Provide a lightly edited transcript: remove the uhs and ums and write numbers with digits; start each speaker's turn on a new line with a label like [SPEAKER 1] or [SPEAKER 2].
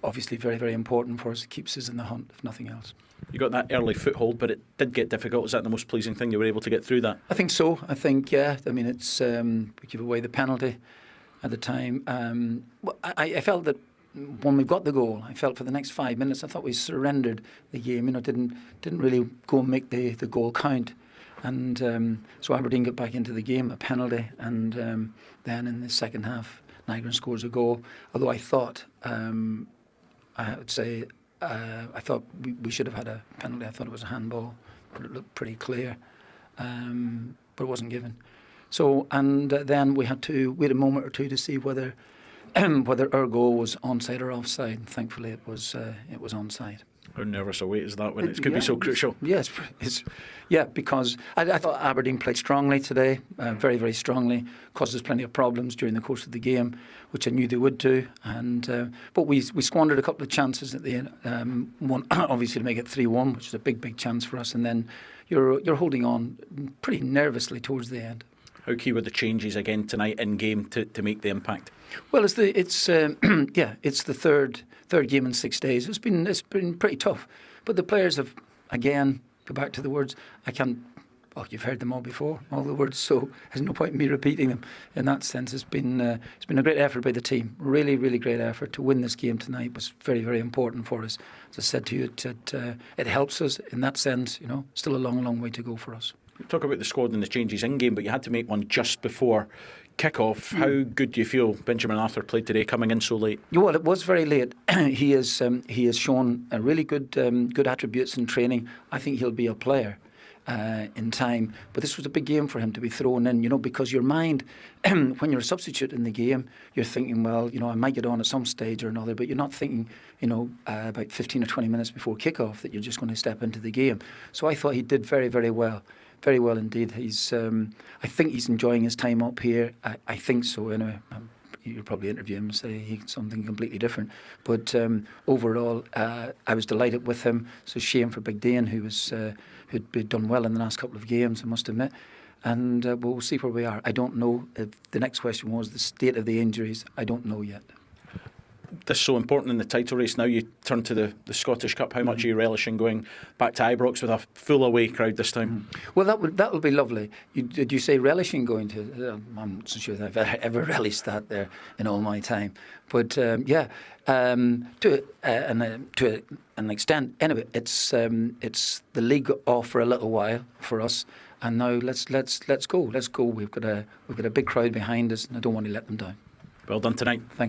[SPEAKER 1] obviously very, very important for us. It keeps us in the hunt, if nothing else.
[SPEAKER 2] You got that early foothold, but it did get difficult. Is that the most pleasing thing? You were able to get through that?
[SPEAKER 1] I think so. I think, yeah. I mean, it's we give away the penalty at the time. I felt that when we got the goal, I felt for the next 5 minutes, I thought we surrendered the game. Didn't really go and make the goal count. And so Aberdeen got back into the game, a penalty, and then in the second half, Nygren scores a goal. Although I thought, I would say, I thought we should have had a penalty. I thought it was a handball, but it looked pretty clear, but it wasn't given. So, and then we had to wait a moment or two to see whether our goal was onside or offside. And thankfully, it was onside.
[SPEAKER 2] How nervous a wait is that when it could be so crucial?
[SPEAKER 1] Yes, because I thought Aberdeen played strongly today, very, very strongly, caused us plenty of problems during the course of the game, which I knew they would do. And but we squandered a couple of chances at the end. One, obviously, to make it 3-1, which was a big, big chance for us. And then you're holding on pretty nervously towards the end.
[SPEAKER 2] How key were the changes again tonight in game to make the impact?
[SPEAKER 1] Well, it's the third game in 6 days. It's been pretty tough, but the players have, again, go back to the words. I can't. Oh, you've heard them all before, all the words. So there's no point in me repeating them. In that sense, it's been a great effort by the team. Really, really great effort to win this game tonight. Was very, very important for us. As I said to you, it helps us in that sense. Still a long, long way to go for us.
[SPEAKER 2] Talk about the squad and the changes in game, but you had to make one just before kick-off. How good do you feel Benjamin Arthur played today, coming in so late?
[SPEAKER 1] Well, it was very late. He has shown a really good attributes in training. I think he'll be a player in time. But this was a big game for him to be thrown in, because your mind, when you're a substitute in the game, you're thinking, well, I might get on at some stage or another, but you're not thinking, about 15 or 20 minutes before kick-off that you're just going to step into the game. So I thought he did very, very well. Very well indeed. I think he's enjoying his time up here. I think so. Anyway, you'll probably interview him and say something completely different. But overall, I was delighted with him. It's a shame for Big Dane, who'd done well in the last couple of games, I must admit. And we'll see where we are. I don't know. If the next question was the state of the injuries. I don't know yet.
[SPEAKER 2] This is so important in the title race. Now you turn to the Scottish Cup. How much are you relishing going back to Ibrox with a full away crowd this time?
[SPEAKER 1] Well, that will be lovely. Did you say relishing going to? I'm not so sure that I've ever relished that there in all my time. But to an extent. Anyway, it's the league off for a little while for us, and now let's go. Let's go. We've got a big crowd behind us, and I don't want to let them down.
[SPEAKER 2] Well done tonight.
[SPEAKER 1] Thanks.